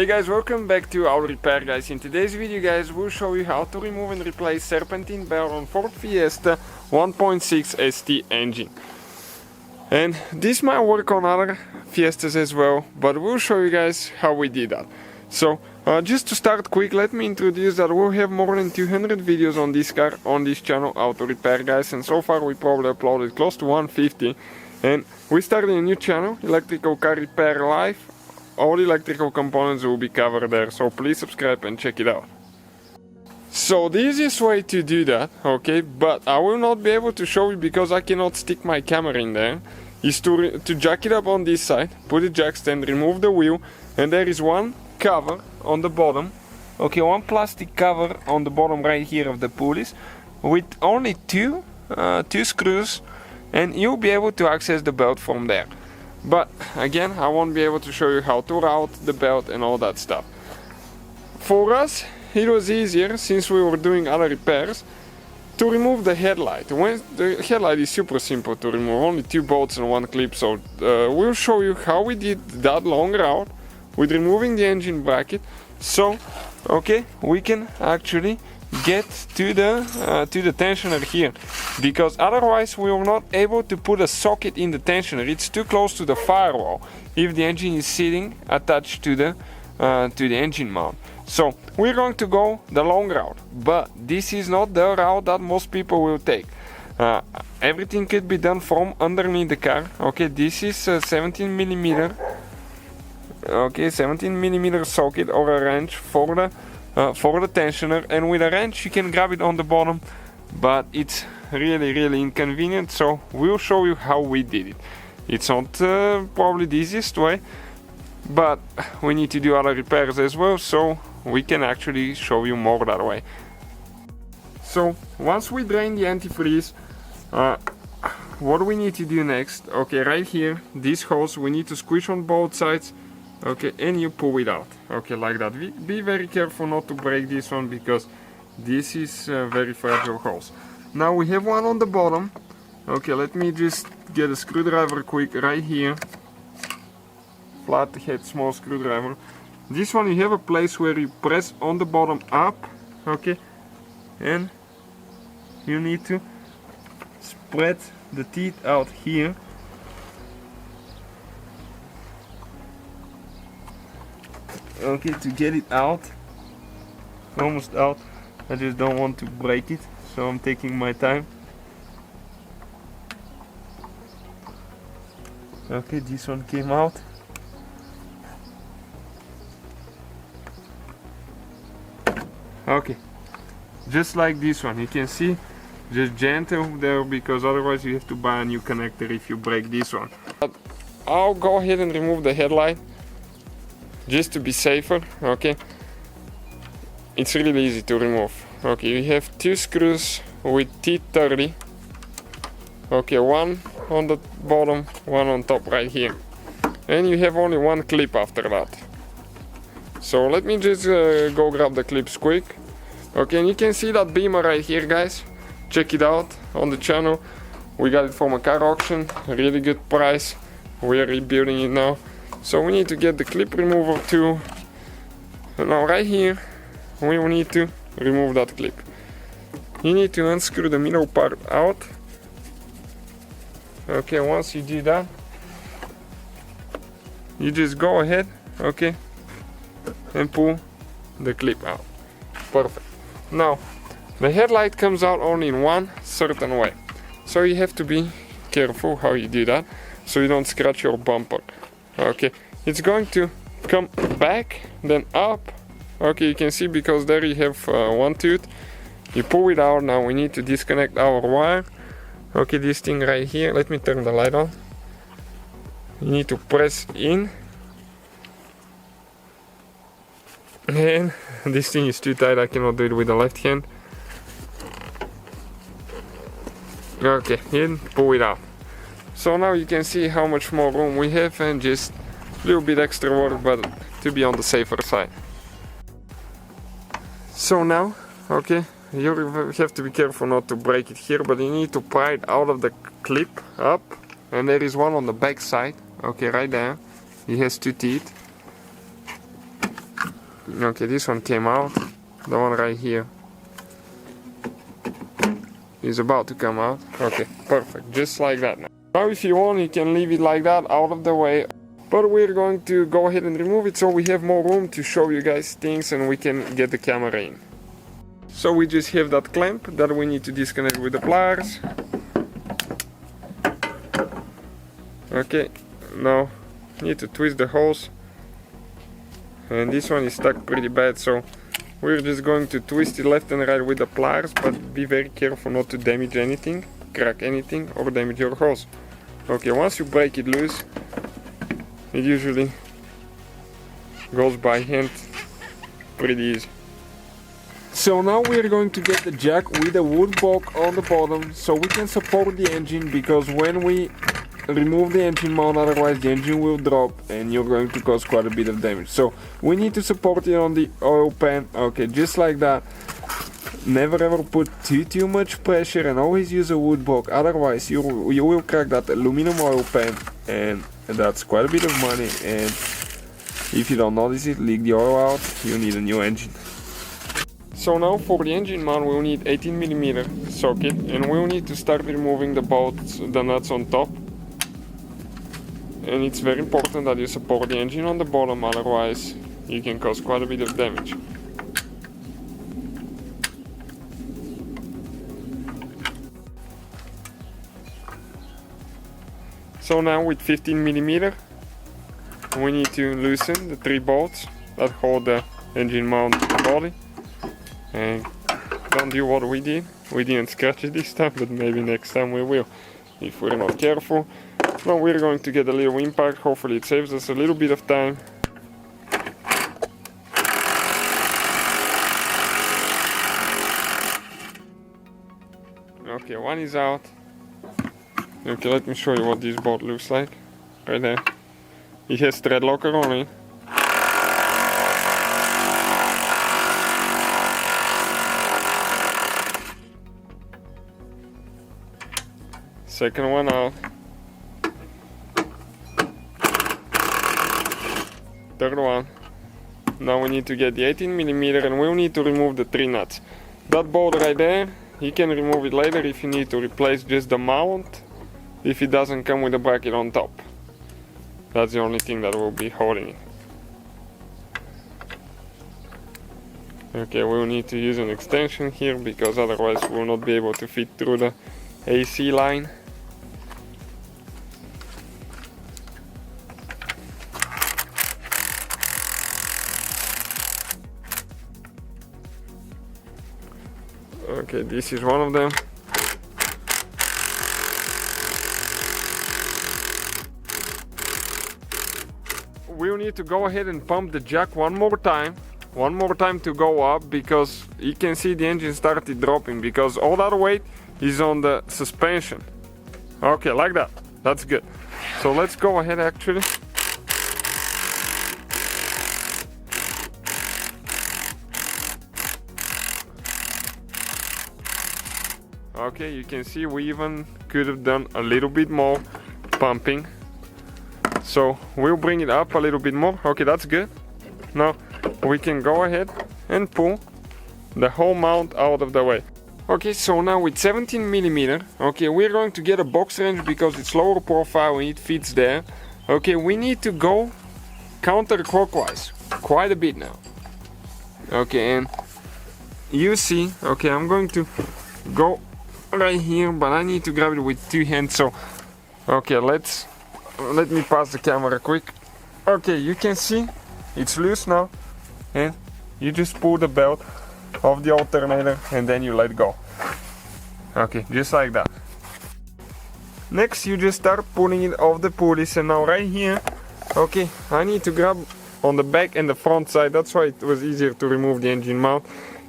Hey guys, welcome back to Auto Repair guys. In today's video guys, we'll show you how to remove and replace Serpentine belt on Ford Fiesta 1.6 ST engine. And this might work on other Fiestas as well, but we'll show you guys how we did that. So, just to start quick, let me introduce that we'll have more than 200 videos on this car on this channel, Auto Repair guys, and so far we probably uploaded close to 150. And we started a new channel, Electrical Car Repair Live. All the electrical components will be covered there, so please subscribe and check it out. So the easiest way to do that, okay, but I will not be able to show you because I cannot stick my camera in there, is to jack it up on this side, put the jack stand, remove the wheel, and there is one cover on the bottom, okay, one plastic cover on the bottom right here of the pulleys, with only two screws, and you'll be able to access the belt from there. But again, I won't be able to show you how to route the belt and all that stuff. For us, it was easier, since we were doing other repairs, to remove the headlight. When the headlight is super simple to remove, only 2 bolts and 1 clip, so we'll show you how we did that long route with removing the engine bracket, so okay, we can actually get to the tensioner here, because otherwise we were not able to put a socket in the tensioner. It's too close to the firewall if the engine is sitting attached to the engine mount. So we're going to go the long route, but this is not the route that most people will take. Everything could be done from underneath the car. Okay, this is a 17 millimeter socket or a wrench for the tensioner, and with a wrench you can grab it on the bottom, but it's really inconvenient, so we'll show you how we did it. It's not probably the easiest way, but we need to do other repairs as well, so we can actually show you more that way. So once we drain the antifreeze, what we need to do next, okay, right here, this hose we need to squish on both sides. Okay, and you pull it out, okay, like that. Be very careful not to break this one, because this is very fragile hose. Now we have one on the bottom. Okay, let me just get a screwdriver quick right here. Flat head small screwdriver. This one you have a place where you press on the bottom up, okay, and you need to spread the teeth out here. Okay, to get it out, almost out. I just don't want to break it, so I'm taking my time. Okay, this one came out. Okay, just like this one, you can see, just gentle there, because otherwise you have to buy a new connector if you break this one. But I'll go ahead and remove the headlight, just to be safer. Okay, it's really easy to remove. Okay, you have 2 screws with T30. Okay, one on the bottom, one on top right here, and you have only 1 clip after that. So let me just go grab the clips quick. Okay, and you can see that beamer right here, guys. Check it out on the channel. We got it from a car auction, really good price. We are rebuilding it now. So we need to get the clip remover too. And now right here, we will need to remove that clip. You need to unscrew the middle part out. Okay, once you do that, you just go ahead, okay, and pull the clip out. Perfect. Now, the headlight comes out only in one certain way. So you have to be careful how you do that, so you don't scratch your bumper. Okay, it's going to come back, then up. Okay, you can see, because there you have one tooth. You pull it out. Now we need to disconnect our wire. Okay, this thing right here, let me turn the light on. You need to press in, and this thing is too tight, I cannot do it with the left hand. Okay, and pull it out. So now you can see how much more room we have, and just a little bit extra work, but to be on the safer side. So now, okay, you have to be careful not to break it here, but you need to pry it out of the clip up, and there is one on the back side. Okay, right there. He has 2 teeth. Okay, this one came out. The one right here is about to come out. Okay, perfect, just like that now. Now if you want, you can leave it like that, out of the way. But we're going to go ahead and remove it so we have more room to show you guys things and we can get the camera in. So we just have that clamp that we need to disconnect with the pliers. Okay, now need to twist the hose. And this one is stuck pretty bad, so we're just going to twist it left and right with the pliers, but be very careful not to damage anything, crack anything, or damage your hose. Okay, once you break it loose, it usually goes by hand pretty easy. So now we're going to get the jack with a wood block on the bottom so we can support the engine, because when we remove the engine mount, otherwise the engine will drop and you're going to cause quite a bit of damage. So we need to support it on the oil pan. Okay, just like that. Never ever put too much pressure and always use a wood block, otherwise you will crack that aluminum oil pan, and that's quite a bit of money, and if you don't notice it, leak the oil out, you need a new engine. So now for the engine mount we'll need 18mm socket, and we'll need to start removing the bolts, the nuts on top. And it's very important that you support the engine on the bottom, otherwise you can cause quite a bit of damage. So now with 15mm we need to loosen the 3 bolts that hold the engine mount to the body. And don't do what we did. We didn't scratch it this time, but maybe next time we will, if we're not careful. Now we're going to get a little impact, hopefully it saves us a little bit of time. Okay, one is out. Okay, let me show you what this bolt looks like. Right there. It has thread locker on it. Second one out. Third one. Now we need to get the 18mm and we'll need to remove the 3 nuts. That bolt right there, you can remove it later if you need to replace just the mount, if it doesn't come with a bracket on top. That's the only thing that will be holding it. Okay, we'll need to use an extension here because otherwise we'll not be able to fit through the AC line. Okay, this is one of them. We'll need to go ahead and pump the jack one more time to go up, because you can see the engine started dropping because all that weight is on the suspension. Okay, like that. That's good. So let's go ahead actually. Okay, you can see we even could have done a little bit more pumping. So we'll bring it up a little bit more. Okay, that's good. Now we can go ahead and pull the whole mount out of the way. Okay, so now with 17mm, okay, we're going to get a box wrench because it's lower profile and it fits there. Okay, we need to go counterclockwise quite a bit now. Okay, and you see, okay, I'm going to go right here, but I need to grab it with 2 hands. So okay, let me pass the camera quick. Okay, you can see it's loose now, and you just pull the belt of the alternator and then you let go. Okay, just like that. Next you just start pulling it off the pulleys, and now right here, okay, I need to grab on the back and the front side. That's why it was easier to remove the engine mount.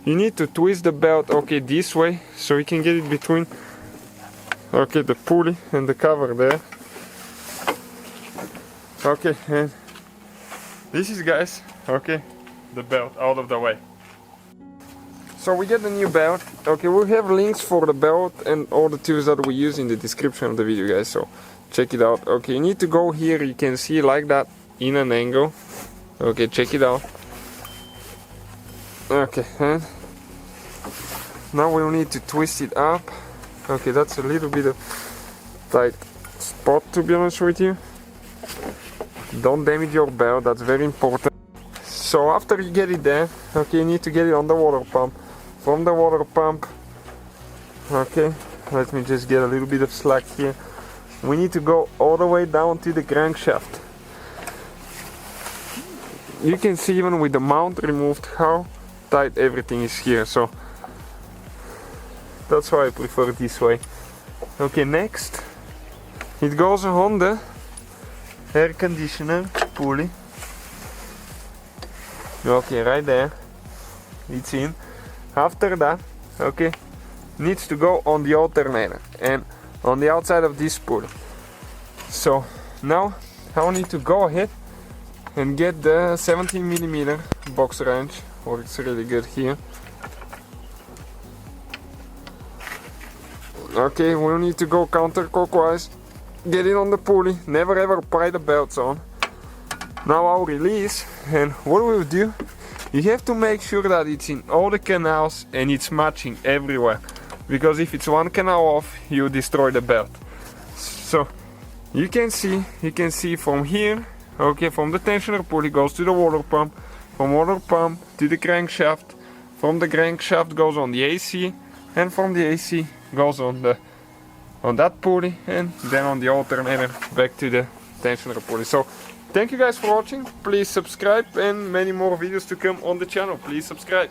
You need to twist the belt, okay, this way, so you can get it between, okay, the pulley and the cover there. Okay, and this is, guys, okay, the belt out of the way. So we get the new belt. Okay, we'll have links for the belt and all the tools that we use in the description of the video, guys, so check it out. Okay, you need to go here, you can see like that in an angle. Okay, check it out. Okay, and now we'll need to twist it up. Okay, that's a little bit of tight spot, to be honest with you. Don't damage your belt, that's very important. So after you get it there, okay, you need to get it on the water pump. From the water pump, okay, let me just get a little bit of slack here. We need to go all the way down to the crankshaft. You can see even with the mount removed how tight everything is here, so that's why I prefer it this way. Okay, next it goes on the air conditioner pulley. Okay, right there, it's in. After that, okay, needs to go on the alternator and on the outside of this pulley. So now I need to go ahead and get the 17mm box wrench, works really good here. Okay, we'll need to go counterclockwise, get it on the pulley, never ever pry the belts on. Now I'll release, and what we'll do, you have to make sure that it's in all the canals and it's matching everywhere, because if it's one canal off, you destroy the belt. So you can see from here, okay, from the tensioner pulley goes to the water pump, from water pump to the crankshaft, from the crankshaft goes on the AC, and from the AC goes on that pulley, and then on the alternator back to the tensioner pulley. So thank you guys for watching. Please subscribe, and many more videos to come on the channel. Please subscribe.